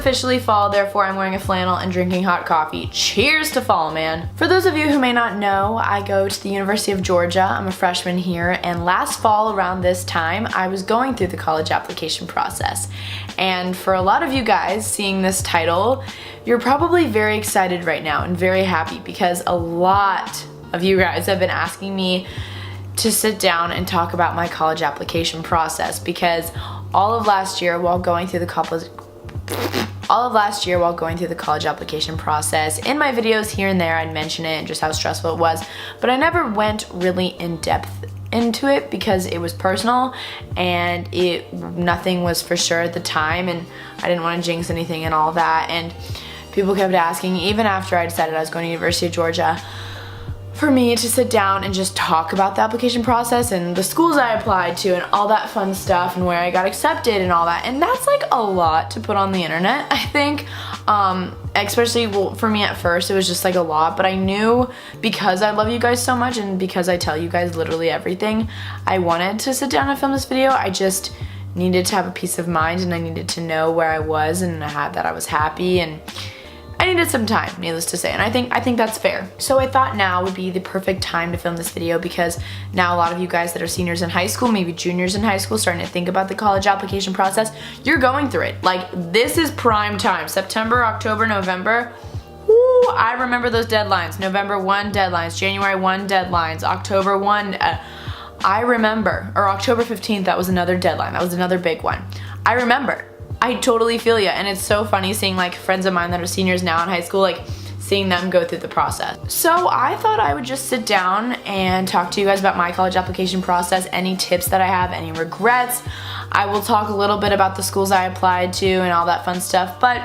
officially fall, therefore I'm wearing a flannel and drinking hot coffee. Cheers to fall, man. For those of you who may not know, I go to the University of Georgia. I'm a freshman here, and last fall around this time, I was going through the college application process. And for a lot of you guys seeing this title, you're probably very excited right now and very happy because a lot of you guys have been asking me to sit down and talk about my college application process, because all of last year while going through the college application process, in my videos here and there I'd mention it and just how stressful it was, but I never went really in depth into it because it was personal and nothing was for sure at the time, and I didn't want to jinx anything and all that. And people kept asking, even after I decided I was going to University of Georgia, for me to sit down and just talk about the application process and the schools I applied to and all that fun stuff and where I got accepted and all that. And that's like a lot to put on the internet, I think. Especially, well, for me at first, it was just like a lot, but I knew because I love you guys so much and because I tell you guys literally everything, I wanted to sit down and film this video. I just needed to have a peace of mind, and I needed to know where I was and that I was happy, and I needed some time, needless to say, and I think that's fair. So I thought now would be the perfect time to film this video, because now a lot of you guys that are seniors in high school, maybe juniors in high school, starting to think about the college application process, you're going through it. Like, this is prime time. September, October, November. Woo, I remember those deadlines. November 1 deadlines, January 1 deadlines, October 1, I remember, or October 15th, that was another deadline. That was another big one. I remember. I totally feel you, and it's so funny seeing like friends of mine that are seniors now in high school, like seeing them go through the process. So I thought I would just sit down and talk to you guys about my college application process, any tips that I have, any regrets. I will talk a little bit about the schools I applied to and all that fun stuff, but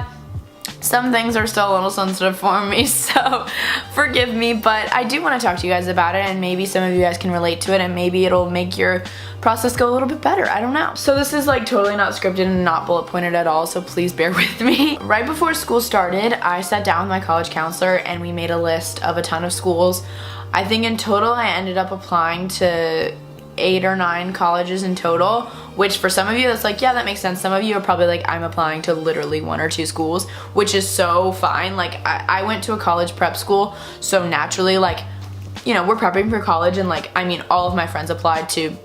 some things are still a little sensitive for me, so forgive me, but I do want to talk to you guys about it, and maybe some of you guys can relate to it, and maybe it'll make your process go a little bit better. I don't know. So this is like totally not scripted and not bullet pointed at all, so please bear with me. Right before school started, I sat down with my college counselor and we made a list of a ton of schools. I think in total I ended up applying to 8 or 9 colleges in total, which for some of you that's like, yeah, that makes sense. Some of you are probably like, I'm applying to literally 1 or 2 schools, which is so fine. Like I went to a college prep school, so naturally, like, you know, we're prepping for college, and like, I mean, all of my friends applied to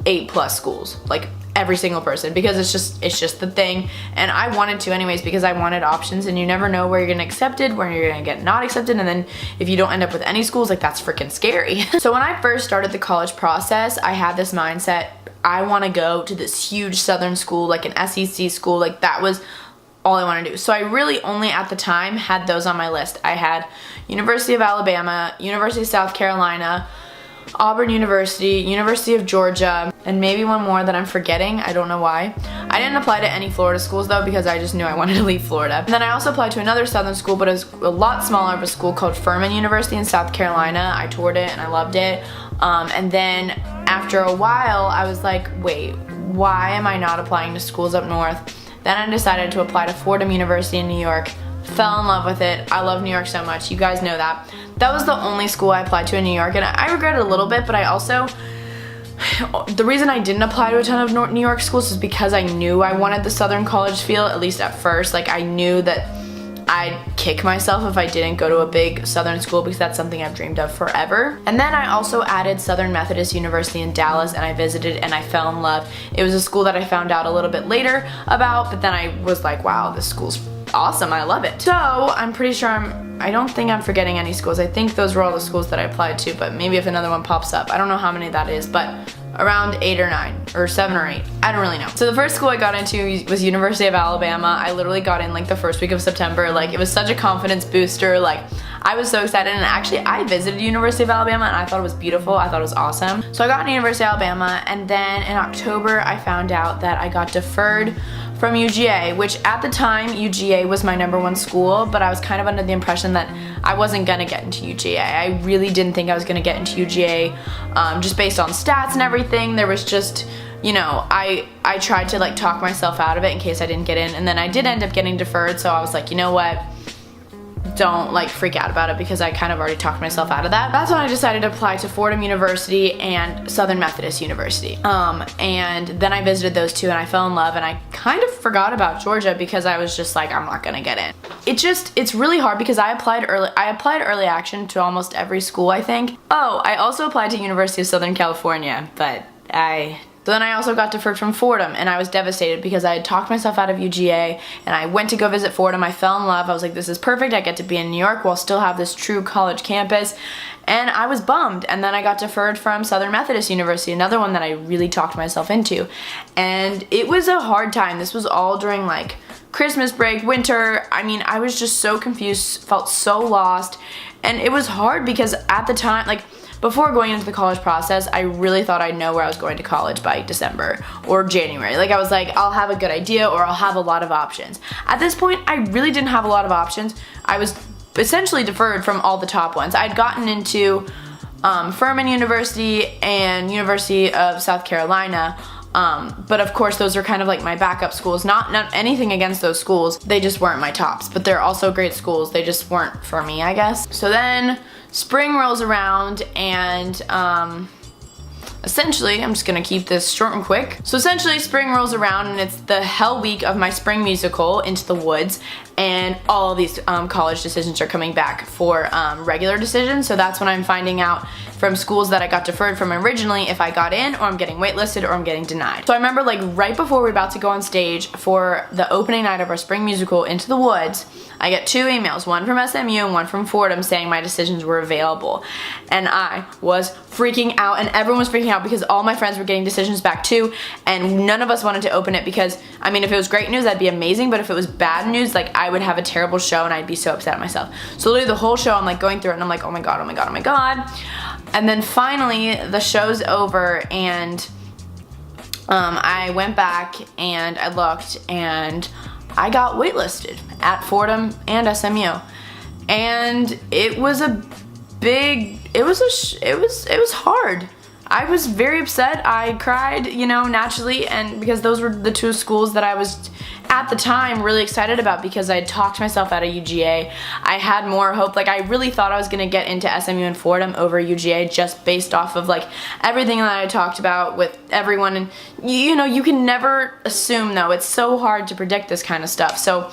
8+ schools, like every single person, because it's just the thing. And I wanted to anyways, because I wanted options, and you never know where you're gonna get accepted, where you're gonna get not accepted, and then if you don't end up with any schools, like that's freaking scary. So when I first started the college process, I had this mindset, I want to go to this huge southern school, like an SEC school, like that was all I want to do. So I really only at the time had those on my list. I had University of Alabama, University of South Carolina, Auburn University, University of Georgia, and maybe one more that I'm forgetting. I don't know why. I didn't apply to any Florida schools though, because I just knew I wanted to leave Florida. And then I also applied to another southern school, but it was a lot smaller of a school called Furman University in South Carolina. I toured it and I loved it. And then after a while, I was like, wait, why am I not applying to schools up north? Then I decided to apply to Fordham University in New York. Fell in love with it. I love New York so much. You guys know that. That was the only school I applied to in New York, and I regret it a little bit, but I also, the reason I didn't apply to a ton of New York schools is because I knew I wanted the Southern college feel, at least at first. Like, I knew that I'd kick myself if I didn't go to a big Southern school, because that's something I've dreamed of forever. And then I also added Southern Methodist University in Dallas, and I visited and I fell in love. It was a school that I found out a little bit later about, but then I was like, wow, this school's awesome, I love it. So I'm pretty sure I don't think I'm forgetting any schools. I think those were all the schools that I applied to, but maybe if another one pops up, I don't know how many that is, but around 8 or 9 or 7 or 8. I don't really know. So the first school I got into was University of Alabama. I literally got in like the first week of September. Like, it was such a confidence booster. Like, I was so excited, and actually I visited University of Alabama and I thought it was beautiful. I thought it was awesome. So I got into University of Alabama, and then in October I found out that I got deferred from UGA, which at the time UGA was my #1 school, but I was kind of under the impression that I wasn't gonna get into UGA. I really didn't think I was gonna get into UGA, just based on stats and everything. There was just, you know, I tried to like talk myself out of it in case I didn't get in, and then I did end up getting deferred, so I was like, you know what, don't like freak out about it because I kind of already talked myself out of that. That's when I decided to apply to Fordham University and Southern Methodist University. And then I visited those two and I fell in love, and I kind of forgot about Georgia because I was just like, I'm not gonna get in. It's really hard because I applied early action to almost every school, I think. Oh, I also applied to University of Southern California, but so then I also got deferred from Fordham, and I was devastated because I had talked myself out of UGA, and I went to go visit Fordham. I fell in love. I was like, this is perfect. I get to be in New York while still have this true college campus, and I was bummed. And then I got deferred from Southern Methodist University, another one that I really talked myself into, and it was a hard time. This was all during like Christmas break, winter. I mean, I was just so confused, felt so lost, and it was hard because at the time, like, before going into the college process, I really thought I'd know where I was going to college by December or January. Like, I was like, I'll have a good idea or I'll have a lot of options. At this point, I really didn't have a lot of options. I was essentially deferred from all the top ones. I'd gotten into Furman University and University of South Carolina, but of course those are kind of like my backup schools. Not anything against those schools, they just weren't my tops, but they're also great schools. They just weren't for me, I guess. So then spring rolls around, and essentially, I'm just gonna keep this short and quick. So essentially, spring rolls around, and it's the hell week of my spring musical, Into the Woods, and all of these college decisions are coming back for regular decisions. So that's when I'm finding out from schools that I got deferred from originally if I got in, or I'm getting waitlisted, or I'm getting denied. So I remember, like, right before we were about to go on stage for the opening night of our spring musical, Into the Woods, I get 2 emails, one from SMU and one from Fordham, saying my decisions were available. And I was freaking out, and everyone was freaking out because all my friends were getting decisions back too, and none of us wanted to open it because, I mean, if it was great news, that'd be amazing, but if it was bad news, like, I would have a terrible show and I'd be so upset at myself. So literally the whole show, I'm like going through it and I'm like, oh my god, oh my god, oh my god. And then finally, the show's over, and I went back and I looked, and I got waitlisted at Fordham and SMU, and it was hard. I was very upset. I cried, you know, naturally, and because those were the 2 schools that I was at the time really excited about because I had talked myself out of UGA. I had more hope. Like, I really thought I was gonna get into SMU and Fordham over UGA just based off of like everything that I talked about with everyone. And you know, you can never assume though. It's so hard to predict this kind of stuff. So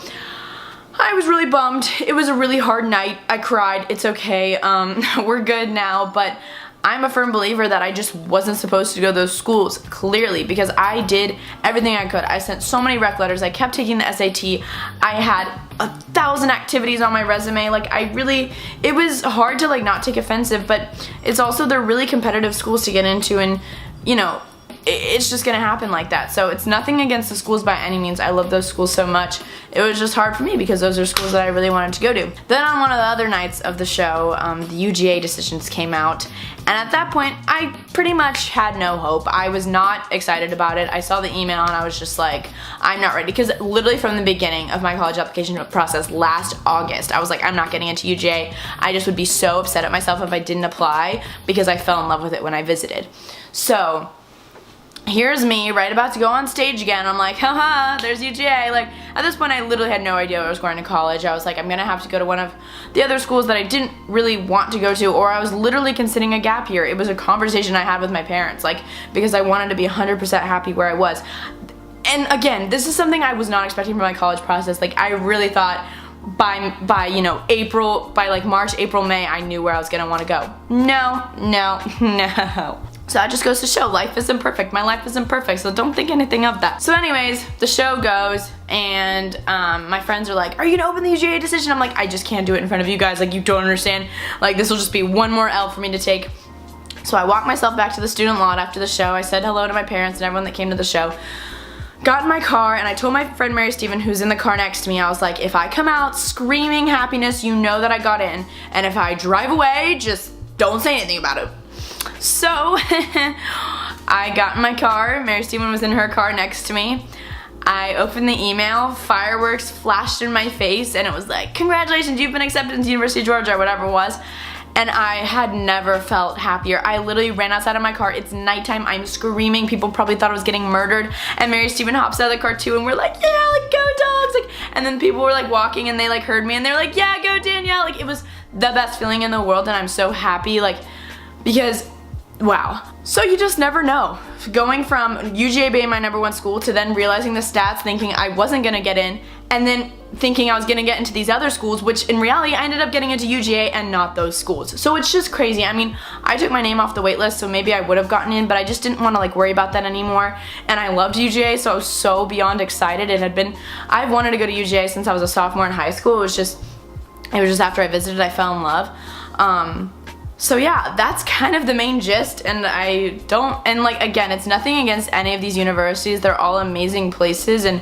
I was really bummed. It was a really hard night. I cried. It's okay. We're good now, but I'm a firm believer that I just wasn't supposed to go to those schools, clearly, because I did everything I could. I sent so many rec letters. I kept taking the SAT. I had 1,000 activities on my resume. Like, it was hard to like not take offensive, but it's also, they're really competitive schools to get into, and you know, it's just gonna happen like that. So it's nothing against the schools by any means. I love those schools so much. It was just hard for me because those are schools that I really wanted to go to. Then on one of the other nights of the show, the UGA decisions came out, and at that point, I pretty much had no hope. I was not excited about it. I saw the email and I was just like, I'm not ready. Because literally from the beginning of my college application process last August, I was like, I'm not getting into UGA. I just would be so upset at myself if I didn't apply because I fell in love with it when I visited. So here's me right about to go on stage again. I'm like, haha, there's UGA. Like, at this point I literally had no idea I was going to college. I was like, I'm gonna have to go to one of the other schools that I didn't really want to go to, or I was literally considering a gap year. It was a conversation I had with my parents, like, because I wanted to be 100% happy where I was. And again, this is something I was not expecting from my college process. Like, I really thought by you know, April, by like March, April, May, I knew where I was gonna want to go. No. So that just goes to show life isn't perfect. My life isn't perfect, so don't think anything of that. So anyways, the show goes, and my friends are like, are you gonna open the UGA decision? I'm like, I just can't do it in front of you guys. Like, you don't understand. Like, this will just be one more L for me to take. So I walked myself back to the student lot after the show. I said hello to my parents and everyone that came to the show. Got in my car, and I told my friend Mary Steven, who's in the car next to me, I was like, if I come out screaming happiness, you know that I got in. And if I drive away, just don't say anything about it. So I got in my car. Mary Steven was in her car next to me. I opened the email, fireworks flashed in my face, and it was like, congratulations, you've been accepted into University of Georgia, or whatever it was. and I had never felt happier. I literally ran outside of my car. It's nighttime. I'm screaming. People probably thought I was getting murdered, and Mary Steven hops out of the car too, and we're like, yeah, like, go dogs, like, and then people were like walking and they like heard me and they're like, yeah, go Danielle. Like, it was the best feeling in the world, and I'm so happy, like, because wow. So you just never know. Going from UGA being my #1 school to then realizing the stats, thinking I wasn't gonna get in, and then thinking I was gonna get into these other schools, which in reality I ended up getting into UGA and not those schools. So it's just crazy. I mean, I took my name off the wait list, so maybe I would have gotten in, but I just didn't want to like worry about that anymore. And I loved UGA, so I was so beyond excited. I've wanted to go to UGA since I was a sophomore in high school. It was just after I visited I fell in love. So yeah, that's kind of the main gist, and like, again, it's nothing against any of these universities. They're all amazing places, and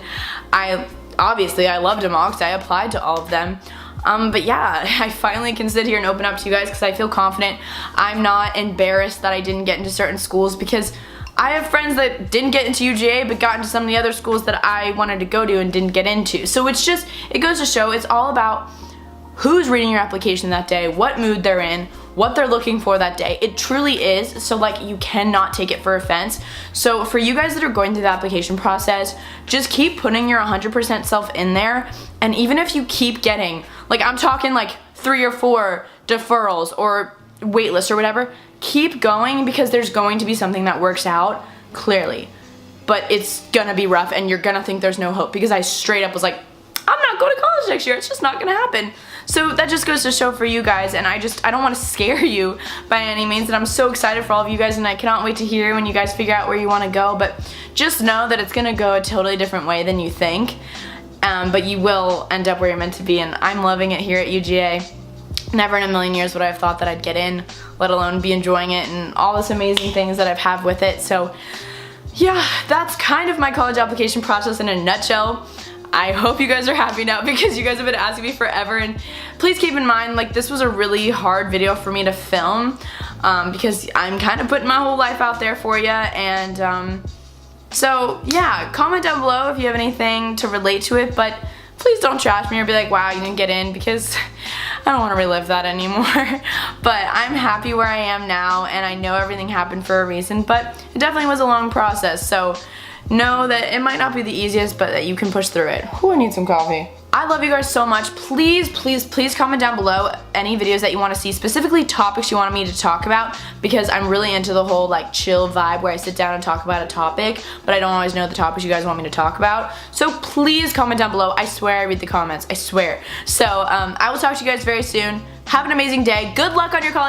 obviously I loved them all because I applied to all of them. But yeah, I finally can sit here and open up to you guys because I feel confident. I'm not embarrassed that I didn't get into certain schools, because I have friends that didn't get into UGA but got into some of the other schools that I wanted to go to and didn't get into. So it goes to show it's all about who's reading your application that day, what mood they're in, what they're looking for that day. It truly is, so like, you cannot take it for offense. So for you guys that are going through the application process, just keep putting your 100% self in there, and even if you keep getting, like, I'm talking like 3 or 4 deferrals or waitlists or whatever, keep going, because there's going to be something that works out, clearly. But it's gonna be rough, and you're gonna think there's no hope, because I straight up was like, I'm not going to college next year. It's just not gonna happen. So that just goes to show for you guys, and I don't want to scare you by any means, and I'm so excited for all of you guys, and I cannot wait to hear when you guys figure out where you want to go. But just know that it's gonna go a totally different way than you think, but you will end up where you're meant to be, and I'm loving it here at UGA. Never in a million years would I have thought that I'd get in, let alone be enjoying it and all this amazing things that I've had with it. So yeah, that's kind of my college application process in a nutshell. I hope you guys are happy now, because you guys have been asking me forever, and please keep in mind, like, this was a really hard video for me to film, because I'm kind of putting my whole life out there for you, and so yeah, comment down below if you have anything to relate to it, but please don't trash me or be like, wow, you didn't get in, because I don't want to relive that anymore. But I'm happy where I am now, and I know everything happened for a reason, but it definitely was a long process, so know that it might not be the easiest, but that you can push through it. Ooh, I need some coffee. I love you guys so much. Please, please, please comment down below any videos that you want to see, specifically topics you want me to talk about, because I'm really into the whole like chill vibe where I sit down and talk about a topic, but I don't always know the topics you guys want me to talk about. So please comment down below. I swear I read the comments. I swear. So I will talk to you guys very soon. Have an amazing day. Good luck on your college.